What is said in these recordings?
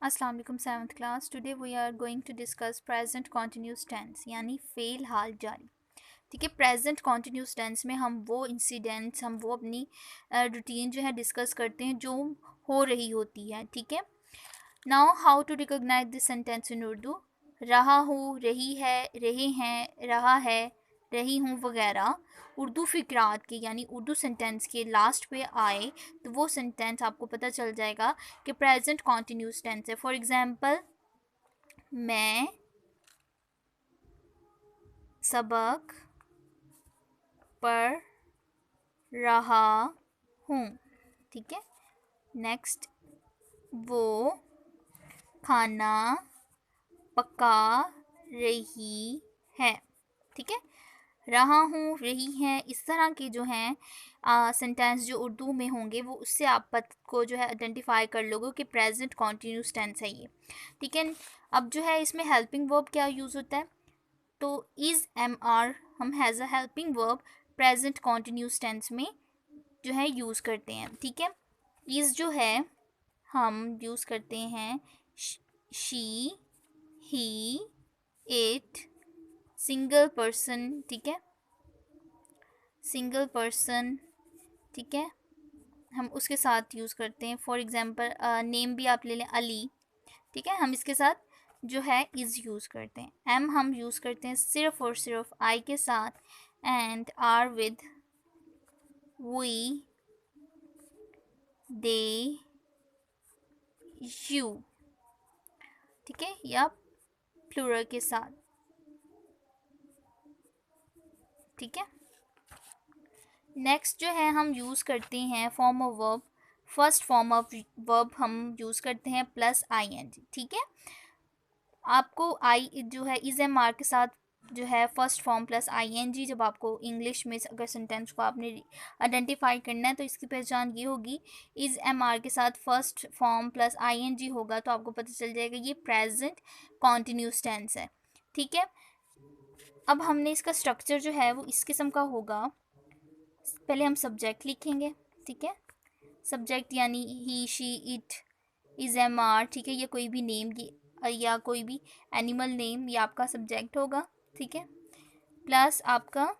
अस्सलाम वालेकुम 7th class. Today we are going to discuss present continuous tense यानी फ़ेल हाल जारी। ठीक है, प्रेजेंट कॉन्टिन्यूस टेंस में हम वो इंसिडेंट्स वो अपनी रूटीन जो है डिस्कस करते हैं जो हो रही होती है। ठीक है, now how to recognise this sentence in Urdu. रहा हूँ, रही है, रहे हैं, रहा है, रही हूँ वगैरह उर्दू फ़िक्रात के यानी उर्दू सेंटेंस के लास्ट पे आए तो वो सेंटेंस आपको पता चल जाएगा कि प्रेजेंट कॉन्टिन्यूस टेंस है। फॉर एग्जांपल, मैं सबक पढ़ रहा हूँ। ठीक है, नेक्स्ट, वो खाना पका रही है। ठीक है, रहा हूँ, रही है, इस तरह के जो हैं सेंटेंस जो उर्दू में होंगे वो उससे आप पद को जो है आइडेंटिफाई कर लोगे कि प्रेजेंट कॉन्टिन्यूस टेंस है ये। ठीक है, अब जो है इसमें हेल्पिंग वर्ब क्या यूज़ होता है, तो इज़ एम आर हम has a helping verb present continuous tense में जो है यूज़ करते हैं। ठीक है, इज़ जो है हम यूज़ करते हैं she, he, it, single person. ठीक है, सिंगल पर्सन। ठीक है, हम उसके साथ यूज़ करते हैं। फॉर एग्जांपल नेम भी आप ले लें, अली। ठीक है, हम इसके साथ जो है इज़ यूज़ करते हैं। एम हम यूज़ करते हैं सिर्फ और सिर्फ आई के साथ, and are with we, they, you. ठीक है, या प्लूरल के साथ। ठीक है, नेक्स्ट जो है हम यूज़ करते हैं form of verb. First form of verb हम यूज़ करते हैं प्लस आई एन जी। ठीक है, आपको आई जो है इज़ एम आर के साथ जो है first form plus I N G, जब आपको इंग्लिश में अगर सेंटेंस को आपने आइडेंटिफाई करना है तो इसकी पहचान ये होगी, इज़ एम आर के साथ first form plus I N G होगा तो आपको पता चल जाएगा ये प्रेजेंट कॉन्टिन्यूस टेंस है। ठीक है, अब हमने इसका स्ट्रक्चर जो है वो इस किस्म का होगा। पहले हम सब्जेक्ट लिखेंगे। ठीक है, सब्जेक्ट यानी he, she, it, is am are. ठीक है, या कोई भी नेम या कोई भी एनिमल नेम ये आपका सब्जेक्ट होगा। ठीक है, प्लस आपका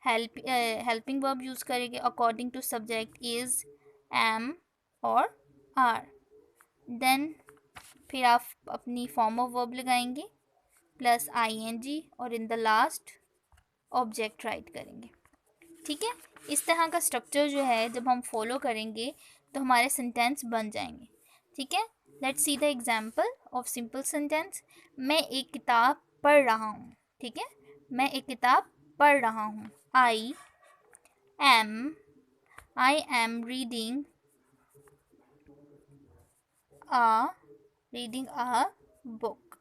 हेल्पिंग वर्ब यूज़ करेंगे according to subject is, am और आर। देन फिर आप अपनी फॉर्म ऑफ वर्ब लगाएंगे प्लस आई एन जी और in the last object write करेंगे। ठीक है, इस तरह का स्ट्रक्चर जो है जब हम फॉलो करेंगे तो हमारे सेंटेंस बन जाएंगे। ठीक है, let's see the example of simple sentence. मैं एक किताब पढ़ रहा हूँ। ठीक है, मैं एक किताब पढ़ रहा हूँ। Am I am a reading a book.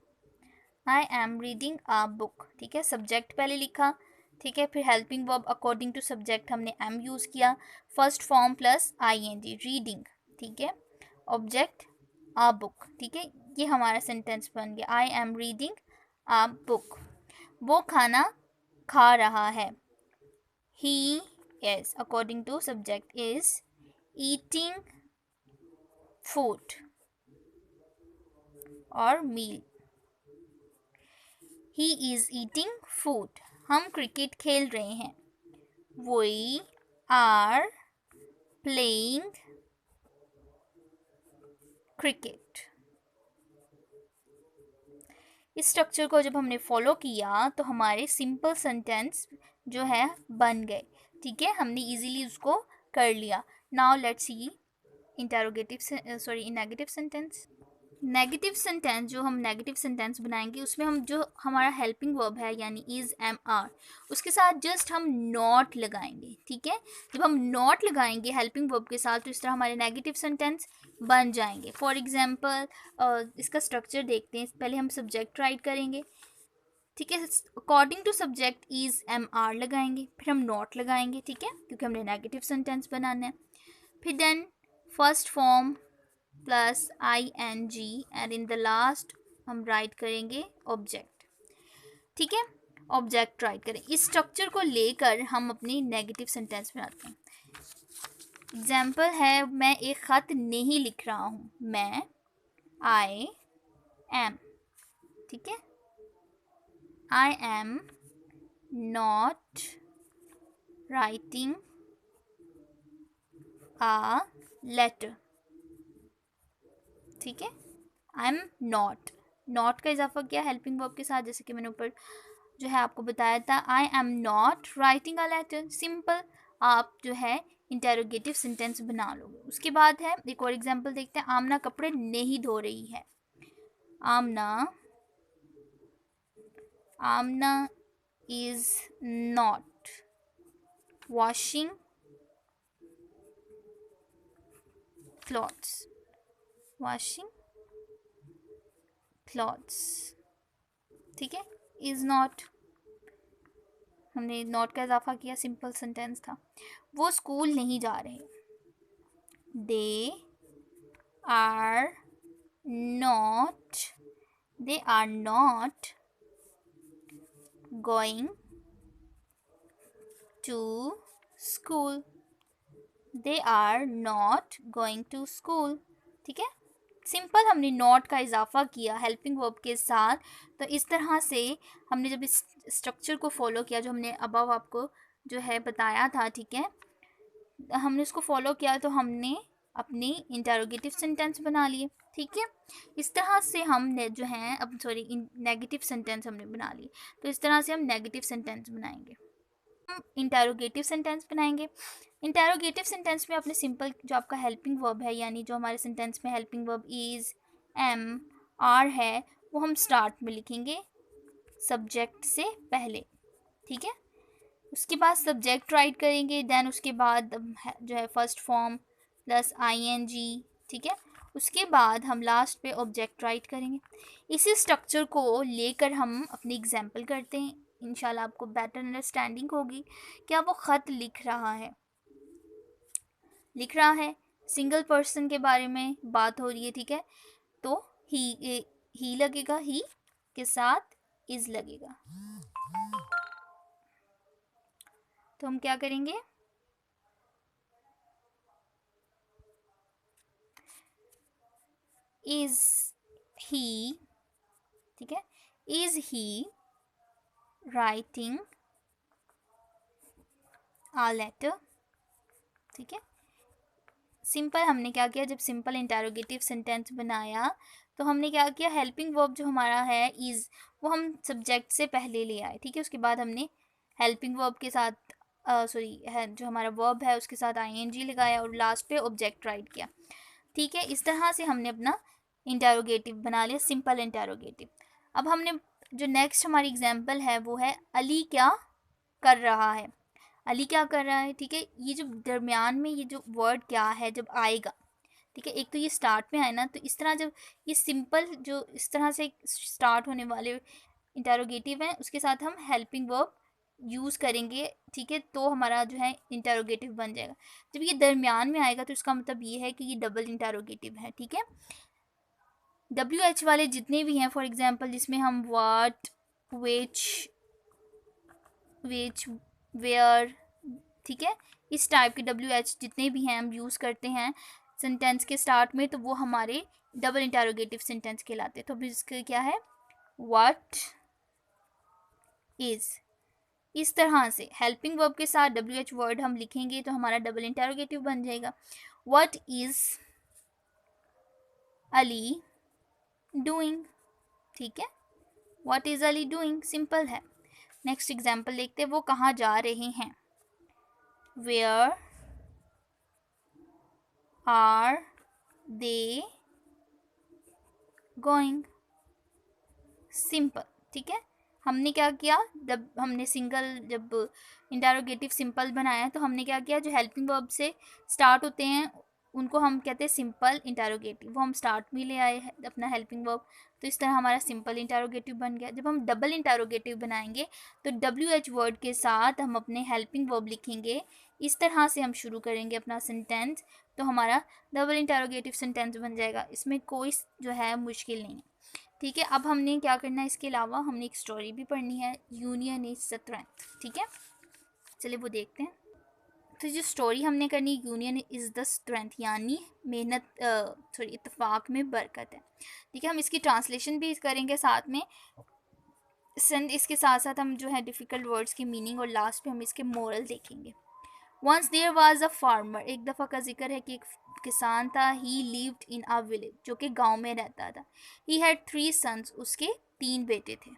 I am reading a book. ठीक है, सब्जेक्ट पहले लिखा। ठीक है, फिर helping verb according to subject हमने एम यूज़ किया, first form plus I N G, reading. ठीक है, ऑब्जेक्ट अ बुक। ठीक है, ये हमारा सेंटेंस बन गया, I am reading a book. वो खाना खा रहा है। He is according to subject is eating food और meal. He is eating food. हम क्रिकेट खेल रहे हैं। We are playing cricket. इस स्ट्रक्चर को जब हमने फॉलो किया तो हमारे सिंपल सेंटेंस जो है बन गए। ठीक है, हमने इजीली उसको कर लिया। Now let's see interrogative sorry negative sentence. Negative sentence जो हम नेगेटिव सेंटेंस बनाएंगे उसमें हम जो हमारा हेल्पिंग वर्ब है यानी इज़ एम आर, उसके साथ जस्ट हम नॉट लगाएंगे। ठीक है, जब हम नॉट लगाएंगे हेल्पिंग वर्ब के साथ तो इस तरह हमारे नेगेटिव सेंटेंस बन जाएंगे। फॉर एग्जांपल इसका स्ट्रक्चर देखते हैं। पहले हम सब्जेक्ट राइट करेंगे। ठीक है, according to subject is am are लगाएंगे, फिर हम नॉट लगाएंगे। ठीक है, क्योंकि हमने नेगेटिव सेंटेंस बनाना है। फिर then first form plus I N G and in the last हम राइट करेंगे ऑब्जेक्ट। ठीक है, ऑब्जेक्ट राइट करें। इस स्ट्रक्चर को लेकर हम अपनी नेगेटिव सेंटेंस बनाते हैं। एग्जाम्पल है, मैं एक ख़त नहीं लिख रहा हूँ। मैं आई एम, ठीक है। I am not writing a letter, ठीक है। आई एम नॉट का इजाफा किया हेल्पिंग वर्ब के साथ, जैसे कि मैंने ऊपर जो है आपको बताया था। I am not writing a letter, simple आप जो है इंटेरोगेटिव सेंटेंस बना लोगे। उसके बाद है एक और एग्जांपल देखते हैं। आमना कपड़े नहीं धो रही है। Amna Amna is not washing clothes, washing clothes, ठीक है। इज नॉट, हमने नॉट का इजाफा किया, सिंपल सेंटेंस था। वो स्कूल नहीं जा रहे। They are not they are not going to school. They are not going to school, ठीक है। सिंपल हमने नॉट का इजाफा किया हेल्पिंग वर्ब के साथ। तो इस तरह से हमने जब इस स्ट्रक्चर को फॉलो किया जो हमने अबव आपको जो है बताया था, ठीक है, हमने उसको फॉलो किया तो हमने अपनी इंटेरोगेटिव सेंटेंस बना लिए, ठीक है। इस तरह से हमने जो है अब सॉरी नेगेटिव सेंटेंस हमने बना लिए। तो इस तरह से हम नेगेटिव सेंटेंस बनाएंगे, हम इंटेरोगेटिव सेंटेंस बनाएंगे। इंटेरोगेटिव सेंटेंस में अपने सिंपल जो आपका हेल्पिंग वर्ब है, यानी जो हमारे सेंटेंस में helping verb is, am, are है, वो हम स्टार्ट में लिखेंगे सब्जेक्ट से पहले, ठीक है। उसके बाद सब्जेक्ट राइट करेंगे, देन उसके बाद जो है फर्स्ट फॉर्म प्लस आईएनजी, ठीक है। उसके बाद हम लास्ट पे ऑब्जेक्ट राइट करेंगे। इसी स्ट्रक्चर को लेकर हम अपनी एग्जाम्पल करते हैं। इंशाल्लाह आपको बेटर अंडरस्टैंडिंग होगी। क्या वो ख़त लिख रहा है, सिंगल पर्सन के बारे में बात हो रही है, ठीक है। तो ही लगेगा, ही के साथ इज लगेगा। तो हम क्या करेंगे, इज ही, ठीक है, is he writing a letter, ठीक है। सिंपल हमने क्या किया, जब सिंपल इंटेरोगेटिव सेंटेंस बनाया तो हमने क्या किया, हेल्पिंग वर्ब जो हमारा है इज, वो हम सब्जेक्ट से पहले ले आए, ठीक है। उसके बाद हमने हेल्पिंग वर्ब के साथ सॉरी है जो हमारा वर्ब है उसके साथ आईएनजी लगाया और लास्ट पे ऑब्जेक्ट राइट किया, ठीक है। इस तरह से हमने अपना इंटेरोगेटिव बना लिया, सिंपल इंटेरोगेटिव। अब हमने जो नेक्स्ट हमारी एग्जाम्पल है वो है अली क्या कर रहा है। अली क्या कर रहा है, ठीक है। ये जो दरमियान में ये जो वर्ड क्या है जब आएगा, ठीक है, एक तो ये स्टार्ट में आए ना, तो इस तरह जब ये सिंपल जो इस तरह से स्टार्ट होने वाले इंटेरोगेटिव हैं उसके साथ हम हेल्पिंग वर्ब यूज़ करेंगे, ठीक है, तो हमारा जो है इंटेरोगेटिव बन जाएगा। जब ये दरमियान में आएगा तो इसका मतलब ये है कि ये डबल इंटेरोगेटिव है, ठीक है। WH वाले जितने भी हैं, फॉर एग्जांपल जिसमें हम व्हाट, विच, वेयर, ठीक है, इस टाइप के WH जितने भी हैं हम यूज़ करते हैं सेंटेंस के स्टार्ट में, तो वो हमारे डबल इंटेरोगेटिव सेंटेंस कहलाते हैं। तो अभी इसका क्या है, व्हाट इज़। इस तरह से हेल्पिंग वर्ब के साथ WH वर्ड हम लिखेंगे तो हमारा डबल इंटेरोगेटिव बन जाएगा। व्हाट इज़ अली डूइंग, ठीक है। What is Ali doing, simple है। नेक्स्ट एग्जाम्पल देखते हैं, वो कहाँ जा रहे हैं। Where are they going, simple, ठीक है। हमने क्या किया, जब हमने जब इंटेरोगेटिव सिंपल बनाया तो हमने क्या किया, जो हेल्पिंग वर्ब से स्टार्ट होते हैं उनको हम कहते हैं सिंपल इंटेरोगेटिव, वो हम स्टार्ट में ले आए हैं अपना हेल्पिंग वर्ब। तो इस तरह हमारा सिंपल इंटेरोगेटिव बन गया। जब हम डबल इंटेरोगेटिव बनाएंगे तो WH वर्ड के साथ हम अपने हेल्पिंग वर्ब लिखेंगे। इस तरह से हम शुरू करेंगे अपना सेंटेंस, तो हमारा डबल इंटेरोगेटिव सेंटेंस बन जाएगा। इसमें कोई जो है मुश्किल नहीं है, ठीक है। अब हमने क्या करना है, इसके अलावा हमने एक स्टोरी भी पढ़नी है, यूनियन इज स्ट्रेंथ, ठीक है। चलिए वो देखते हैं। तो जो स्टोरी हमने करनी, यूनियन इज़ द स्ट्रेंथ, यानी मेहनत सॉरी इत्तेफाक में बरकत है। ठीक है, हम इसकी ट्रांसलेशन भी करेंगे साथ में, इसके साथ साथ हम जो है डिफ़िकल्ट वर्ड्स की मीनिंग और लास्ट पे हम इसके मोरल देखेंगे। Once there was a farmer, एक दफ़ा का जिक्र है कि एक किसान था। ही लिव्ड इन अ विलेज, जो कि गांव में रहता था। ही हैड 3 सन्स, उसके 3 बेटे थे।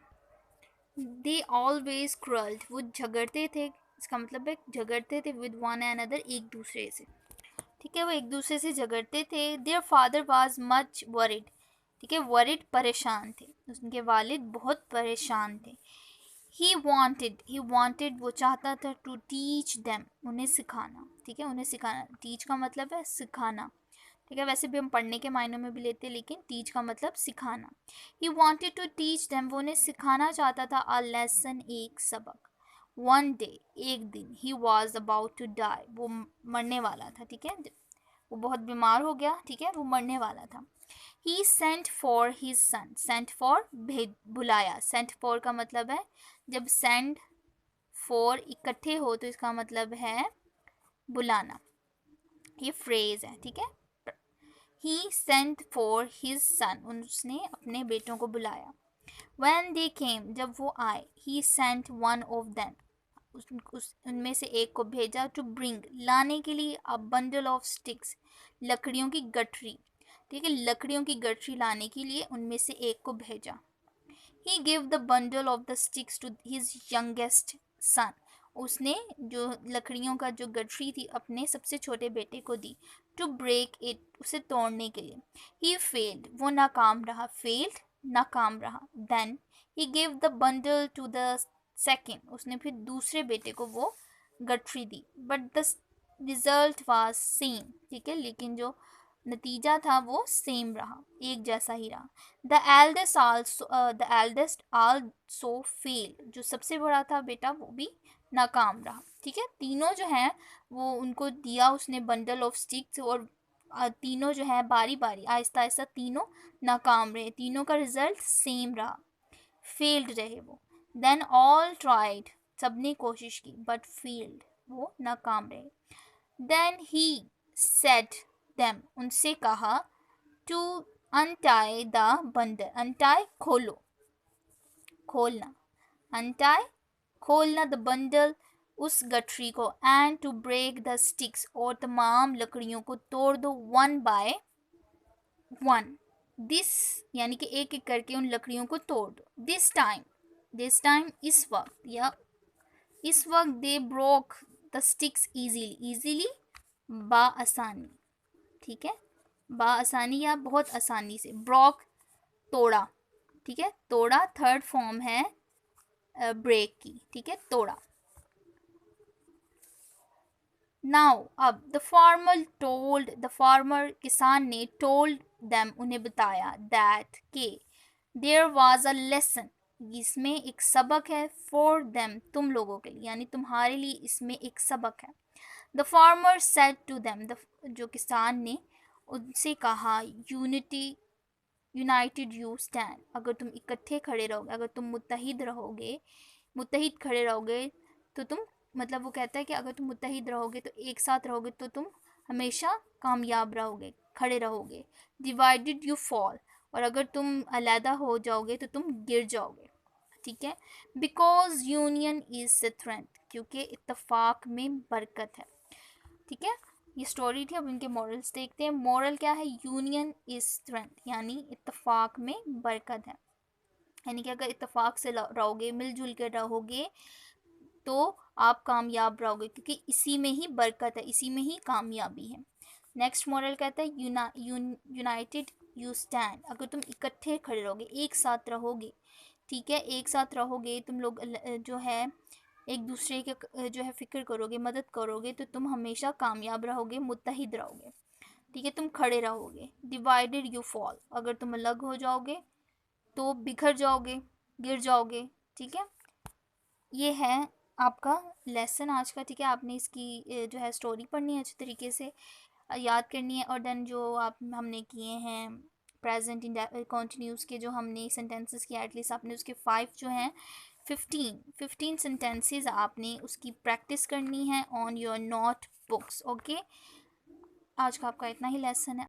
दे ऑलवेज क्रूल्ड, वो झगड़ते थे, इसका मतलब है झगड़ते थे विद वन अनदर, एक दूसरे से। ठीक है, वो एक दूसरे से झगड़ते थे। Their father was much worried, ठीक है, वरिड परेशान थे, उनके वालिद बहुत परेशान थे। ही वांटेड वो चाहता था, टू टीच देम, उन्हें सिखाना। ठीक है, उन्हें सिखाना, टीच का मतलब है सिखाना। ठीक है, वैसे भी हम पढ़ने के मायनों में भी लेते हैं, लेकिन टीच का मतलब सिखाना। He wanted to teach them, वो उन्हें सिखाना चाहता था, अ लेसन, एक सबक। वन डे, एक दिन, he was about to die, वो मरने वाला था। ठीक है, वो बहुत बीमार हो गया। ठीक है, वो मरने वाला था। He sent for his son, sent for भेज, बुलाया। सेंट फॉर का मतलब है, जब सेंड फॉर इकट्ठे हो तो इसका मतलब है बुलाना, ये फ्रेज है। ठीक है, ही सेंट फॉर हिज सन, उसने अपने बेटों को बुलाया। When they came, जब वो आए, he sent one of them, उनमें से एक को भेजा, टू ब्रिंग, लाने के लिए, अ बंडल ऑफ स्टिक्स, लकड़ियों की गठरी। ठीक है, लकड़ियों की गठरी लाने के लिए उनमें से एक को भेजा। He gave the bundle of the sticks to his youngest son, उसने जो लकड़ियों का जो गठरी थी अपने सबसे छोटे बेटे को दी। टू ब्रेक इट, उसे तोड़ने के लिए। He failed, वो नाकाम रहा। failed, नाकाम रहा। Then he gave the bundle to the second, उसने फिर दूसरे बेटे को वो गठरी दी। But the result was same, ठीक है, लेकिन जो नतीजा था वो सेम रहा, एक जैसा ही रहा। द एल्डेस्ट आल्सो फेल, जो सबसे बड़ा था बेटा वो भी नाकाम रहा। ठीक है, तीनों जो हैं वो उनको दिया उसने बंडल ऑफ स्टिक्स, और तीनों जो है बारी बारी आहिस्ता आहिस्ता तीनों नाकाम रहे, तीनों का रिजल्ट सेम रहा, फेल्ड रहे वो। देन ऑल ट्राइड, सबने कोशिश की, बट फेल्ड, वो नाकाम रहे। देन ही सेड देम, उनसे कहा, to untie the bundle, untie खोलो, खोलना, अनटाई खोलना, द बंडल उस गठरी को, and to break the sticks, और तमाम लकड़ियों को तोड़ दो, वन बाय वन। दिस यानी कि एक एक करके उन लकड़ियों को तोड़ दो। दिस टाइम इस वक्त, या इस वक्त, they broke the sticks easily, बाआसानी। ठीक है, बाआसानी या बहुत आसानी से। ब्रोक, तोड़ा। ठीक है, तोड़ा थर्ड फॉर्म है ब्रेक की। ठीक है, तोड़ा। नाउ अब, द फार्मर किसान ने, टोल्ड देम, उन्हें बताया, दैट के, देयर वाज अ लेसन, इसमें एक सबक है, फॉर देम, तुम लोगों के लिए, यानी तुम्हारे लिए इसमें एक सबक है। The farmer said to them, जो किसान ने उनसे कहा, यूनाइटेड यू स्टैंड, अगर तुम इकट्ठे खड़े रहोगे, अगर तुम मुत्तहिद खड़े रहोगे तो तुम, मतलब वो कहता है कि अगर तुम मुत्तहिद रहोगे तो एक साथ रहोगे तो तुम हमेशा कामयाब रहोगे, खड़े रहोगे। डिवाइडेड यू फॉल, और अगर तुम अलहदा हो जाओगे तो तुम गिर जाओगे। ठीक है, बिकॉज यूनियन इज स्ट्रेंथ, क्योंकि इत्तेफाक में बरकत है। ठीक है, ये स्टोरी थी। अब इनके मॉरल्स देखते हैं। मॉरल क्या है, यूनियन इज स्ट्रेंथ, यानी इत्तेफाक में बरकत है, यानी कि अगर इत्तेफाक से रहोगे, मिलजुल कर रहोगे तो आप कामयाब रहोगे, क्योंकि इसी में ही बरकत है, इसी में ही कामयाबी है। नेक्स्ट मॉरल कहता है, यूनाइटेड यू स्टैंड, अगर तुम इकट्ठे खड़े रहोगे, एक साथ रहोगे। ठीक है, एक साथ रहोगे, तुम लोग जो है एक दूसरे के जो है फिक्र करोगे, मदद करोगे, तो तुम हमेशा कामयाब रहोगे, मुत्तहिद रहोगे। ठीक है, तुम खड़े रहोगे। डिवाइडेड यू फॉल, अगर तुम अलग हो जाओगे तो बिखर जाओगे, गिर जाओगे। ठीक है, ये है आपका लेसन आज का। ठीक है, आपने इसकी जो है स्टोरी पढ़नी है, अच्छे तरीके से याद करनी है, और देन जो आप हमने किए हैं प्रेजेंट कंटिन्यूस के जो हमने सेंटेंसेस किए, एटलीस्ट आपने उसके 5 जो हैं 15 सेंटेंसेस आपने उसकी प्रैक्टिस करनी है on your note books. Okay, आज का आपका इतना ही लेसन है।